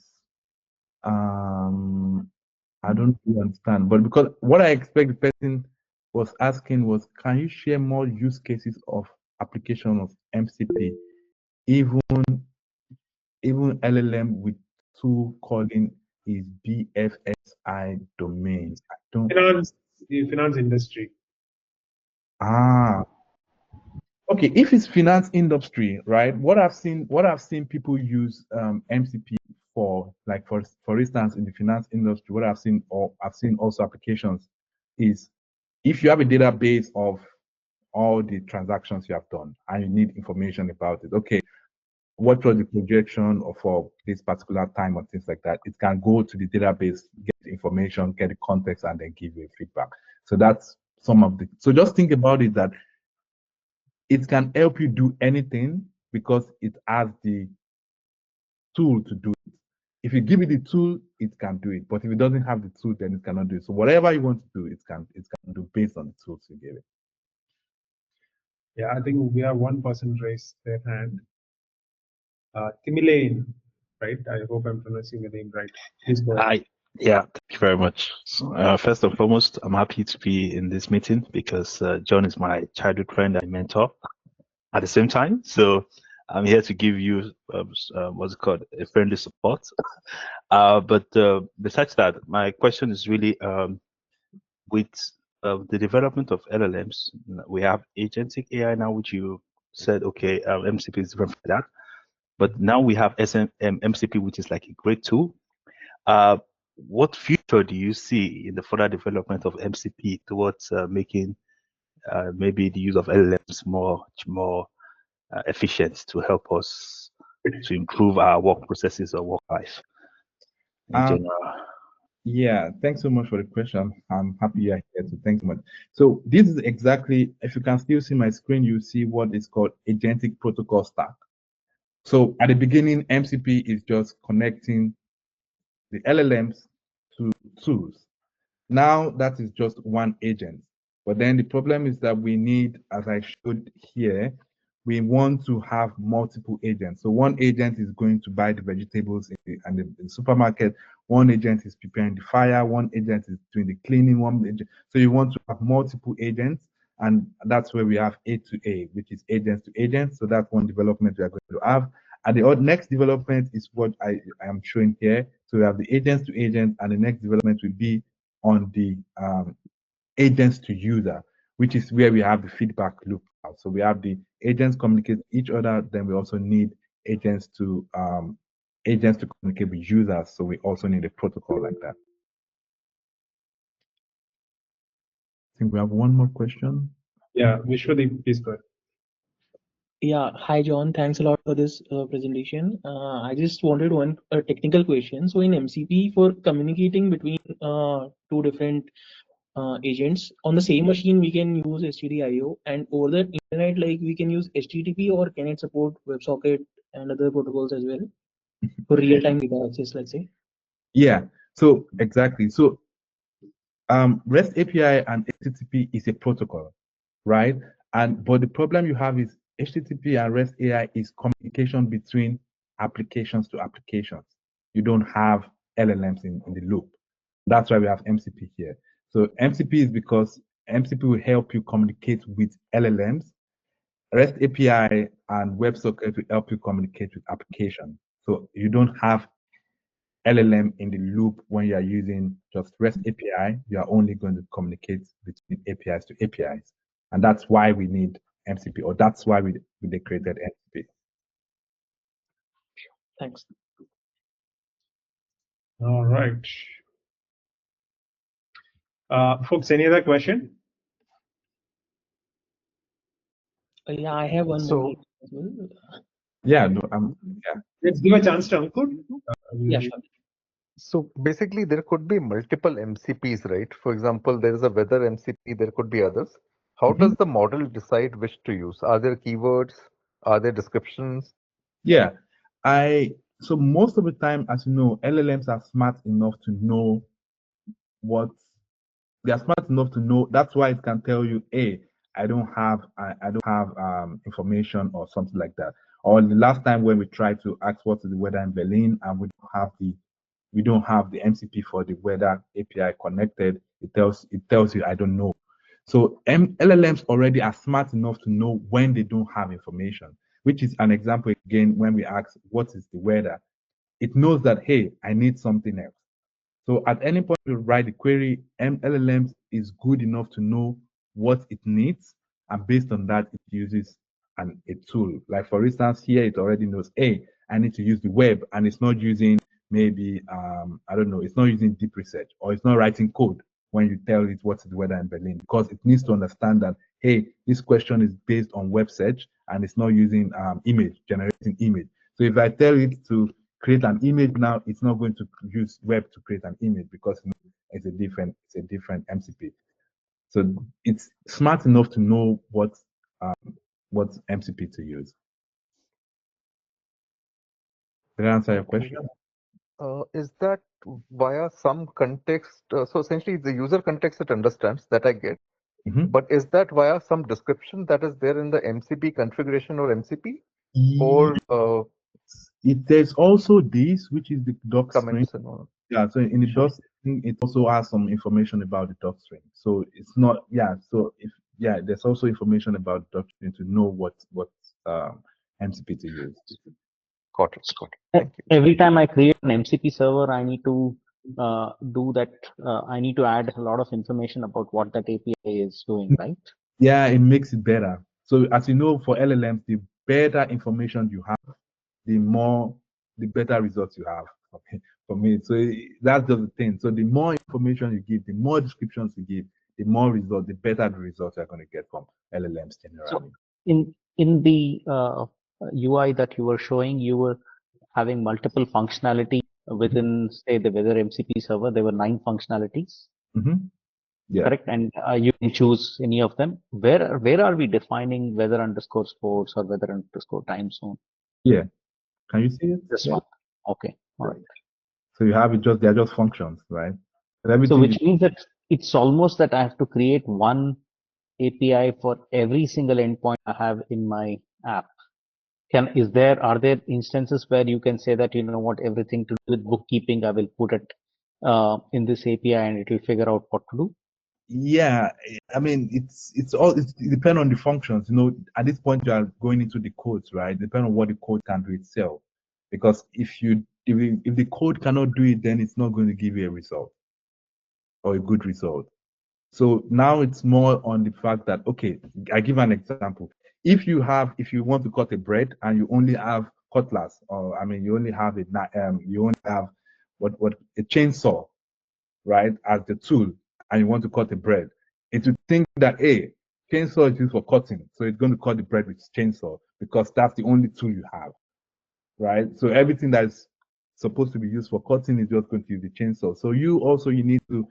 I don't really understand, but because what I expect the person was asking was, can you share more use cases of application of MCP, even LLM with tool calling is BFSI domain? I don't. The finance industry. Okay, if it's finance industry, right? What I've seen people use MCP for, like for instance, in the finance industry, what I've seen also applications is, if you have a database of all the transactions you have done and you need information about it, okay, what was the projection for this particular time or things like that, it can go to the database, get the information, get the context, and then give you feedback. So that's so just think about it, that it can help you do anything because it has the tool to do it. If you give it the tool, it can do it. But if it doesn't have the tool, then it cannot do it. So whatever you want to do, it can do based on the tools you give it. Yeah, I think we have one person raised their hand. Timilane, right? I hope I'm pronouncing the name right. Please go ahead. Yeah, thank you very much. First and foremost, I'm happy to be in this meeting because John is my childhood friend and mentor at the same time. So I'm here to give you what's it called, a friendly support. But besides that, my question is really with the development of LLMs, we have agentic AI now, which you said, okay, MCP is different from that. But now we have MCP, which is like a great tool. What future do you see in the further development of MCP towards making maybe the use of LLMs more efficient to help us to improve our work processes or work life in general? Yeah, thanks so much for the question. I'm happy you're here, so thanks so much. So this is exactly, if you can still see my screen, you see what is called agentic protocol stack. So at the beginning, MCP is just connecting the LLMs to tools. Now that is just one agent. But then the problem is that we need, as I showed here, we want to have multiple agents. So one agent is going to buy the vegetables in the supermarket. One agent is preparing the fire. One agent is doing the cleaning. So you want to have multiple agents. And that's where we have A2A, which is agents to agents. So that's one development we are going to have. And the next development is what I am showing here. So we have the agents to agents, and the next development will be on the agents to user, which is where we have the feedback loop. So we have the agents communicate with each other. Then we also need agents to communicate with users. So we also need a protocol like that. I think we have one more question. Yeah, Vishwadeep, please go ahead. Yeah, hi John, thanks a lot for this presentation. I just wanted one technical question. So in MCP, for communicating between two different agents on the same machine, we can use STDIO, and over the internet, like we can use HTTP, or can it support WebSocket and other protocols as well for real-time data access, let's say? Yeah. So exactly. So REST API and HTTP is a protocol, right? But the problem you have is HTTP and REST API is communication between applications to applications. You don't have LLMs in the loop. That's why we have MCP here. So MCP is because MCP will help you communicate with LLMs. REST API and WebSocket will help you communicate with application. So you don't have LLM in the loop when you are using just REST API. You are only going to communicate between APIs to APIs. And that's why we need MCP, or that's why they created MCP. Thanks. All right. Folks, any other question? Yeah, I have one more. Yeah, no, yeah. Let's give a chance to Ankur. Yeah, sure. So basically, there could be multiple MCPs, right? For example, there is a weather MCP, there could be others. How does the model decide which to use? Are there keywords? Are there descriptions? Yeah, so most of the time, as you know, LLMs are smart enough to know what they are smart enough to know. That's why it can tell you, hey, I don't have information or something like that. Or the last time when we tried to ask what is the weather in Berlin and we don't have the MCP for the weather API connected, it tells you I don't know. So LLMs already are smart enough to know when they don't have information, which is an example again when we ask what is the weather. It knows that, hey, I need something else. So at any point you write the query, LLMs is good enough to know what it needs, and based on that, it uses a tool. Like for instance, here it already knows, hey, I need to use the web, and it's not using maybe I don't know, it's not using deep research, or it's not writing code when you tell it what's the weather in Berlin, because it needs to understand that, hey, this question is based on web search and it's not using generating image. So if I tell it to create an image now, it's not going to use web to create an image because it's a different MCP. So it's smart enough to know what MCP to use. Did I answer your question? Is that via some context? So essentially, the user context it understands that I get. But is that via some description that is there in the MCP configuration or MCP? Or there's also this, which is the doc string. comments and all. Yeah, so in the doc string, it also has some information about the doc string. So it's not, so there's also information about the doc string to know what MCP to use. Got it. Thank you. Every time I create an MCP server, I need to do that. I need to add a lot of information about what that API is doing, right? Yeah, it makes it better. So as you know, for LLMs, the better information you have, the better results you have. Okay, for me, so that's just the thing. So the more information you give, the more descriptions you give, the more results, the better the results you're going to get from LLMs generally. So in the UI that you were showing, you were having multiple functionality within, say, the weather MCP server. There were 9 functionalities. Yeah. Correct, and you can choose any of them. Where are we defining weather underscore sports or weather underscore time zone? Yeah. Can you see it? This one. Okay. All right. So you have it they're just functions, right? So which means that it's almost that I have to create one API for every single endpoint I have in my app. Are there instances where you can say that, you know what, everything to do with bookkeeping, I will put it in this API and it will figure out what to do? Yeah, I mean, it depends on the functions. You know, at this point you are going into the codes, right? Depend on what the code can do itself. Because if the code cannot do it, then it's not going to give you a result or a good result. So now it's more on the fact that, okay, I give an example. If you want to cut a bread and you only have cutlass, or I mean, you only have a chainsaw, right, as the tool, and you want to cut the bread, it would think that, hey, chainsaw is used for cutting, so it's going to cut the bread with chainsaw because that's the only tool you have, right? So everything that's supposed to be used for cutting is just going to use the chainsaw. So you need to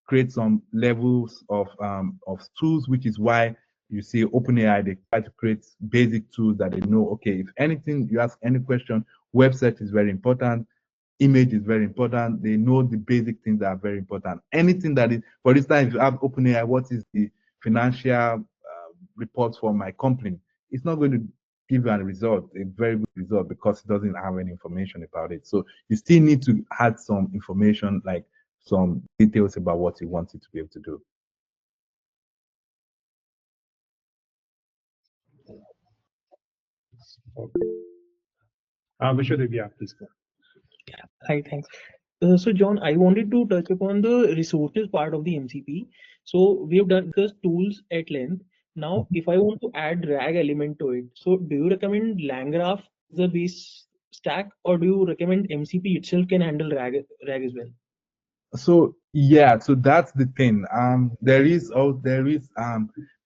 create some levels of tools, which is why you see OpenAI, they try to create basic tools that they know, okay, if anything, you ask any question, web search is very important. image is very important. They know the basic things that are very important. Anything that is, for instance, if you have OpenAI, what is the financial reports for my company? It's not going to give you a result, a very good result, because it doesn't have any information about it. So you still need to add some information, like some details about what you want it to be able to do. Vishwadev, yeah, please go. Hi, thanks. So John, I wanted to touch upon the resources part of the MCP. So we have discussed tools at length. Now, if I want to add RAG element to it, so do you recommend LangGraph as a base stack, or do you recommend MCP itself can handle RAG as well? So yeah, so that's the thing.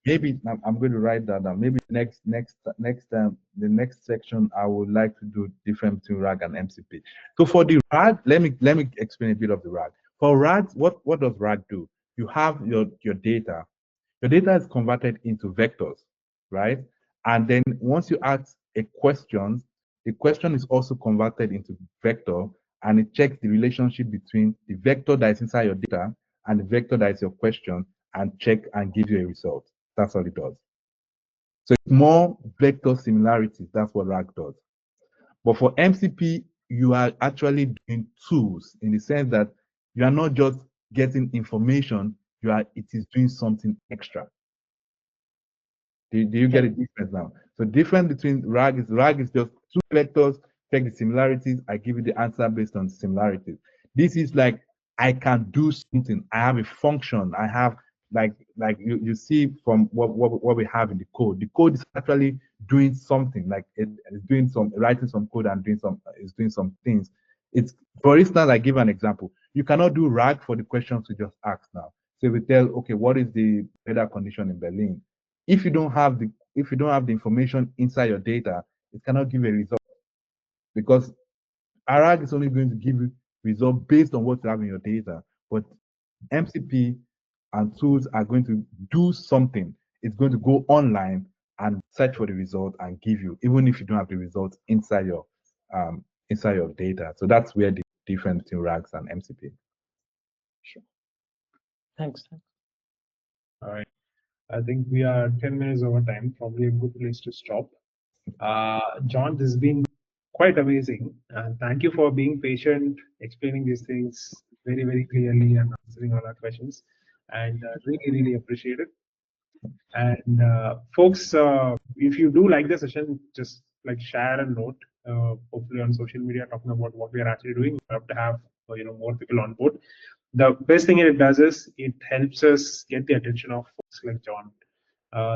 Maybe I'm going to write that down. Maybe next the next section I would like to do different between RAG and MCP. So for the RAG, let me explain a bit of the RAG. For RAG, what does RAG do? You have your data. Your data is converted into vectors, right? And then once you ask a question, the question is also converted into vector, and it checks the relationship between the vector that is inside your data and the vector that is your question, and check and give you a result. That's all it does. So it's more vector similarities. That's what RAG does. But for MCP, you are actually doing tools in the sense that you are not just getting information, it is doing something extra. Do you get a difference now? So difference between RAG is just two vectors, check the similarities, I give you the answer based on similarities. This is like, I can do something. I have a function. I have like you see from what we have in the code. The code is actually doing something, like it's doing writing some code and it's doing some things. It's, for instance, I give an example. You cannot do RAG for the questions we just asked now. So we tell, okay, what is the weather condition in Berlin? If you don't have the information inside your data, it cannot give a result, because RAG is only going to give you result based on what you have in your data. But MCP and tools are going to do something. It's going to go online and search for the result and give you, even if you don't have the result inside your data. So that's where the difference between RAGs and MCP. Sure. Thanks. All right. I think we are 10 minutes over time, probably a good place to stop. John, this has been quite amazing. And thank you for being patient, explaining these things very, very clearly and answering all our questions. And really, really appreciate it. And folks, if you do like the session, just like share a note, hopefully on social media, talking about what we are actually doing. We have to have more people on board. The best thing it does is it helps us get the attention of folks like John.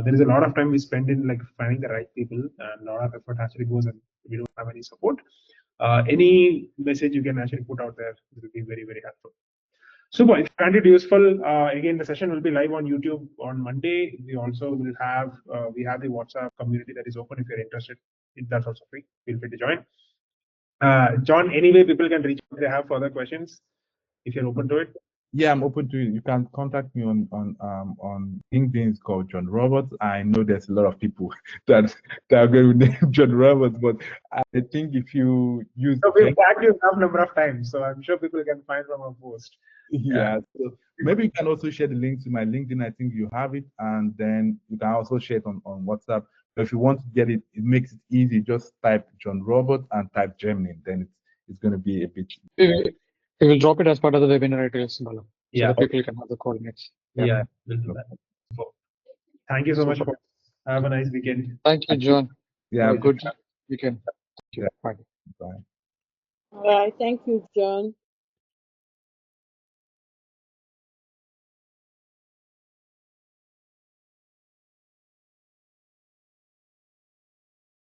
There is a lot of time we spend in like finding the right people, and a lot of effort actually goes, and we don't have any support. Any message you can actually put out there will be very, very helpful. Super. If you find it useful, again, the session will be live on YouTube on Monday. We also will have we have the WhatsApp community that is open. If you're interested, that's also free. Feel free to join. John, anyway, people can reach out if they have further questions. If you're open to it. Yeah, I'm open to it. You can contact me on LinkedIn. It's called John Roberts. I know there's a lot of people that are going to name John Roberts, but I think if you use, so we've tagged you enough number of times, so I'm sure people can find from our post. Yeah. So maybe you can also share the link to my LinkedIn. I think you have it, and then you can also share it on WhatsApp. But if you want to get it, it makes it easy. Just type John Roberts and type Gemini. Then it's going to be a bit. We will drop it as part of the webinar address, Bala, so yeah, that people can have the coordinates. Yeah, we'll do that. So, thank you so much. Have a nice weekend. Thank you, John. Yeah. Have a good weekend. Yeah. Bye. Bye. All right. Thank you, John.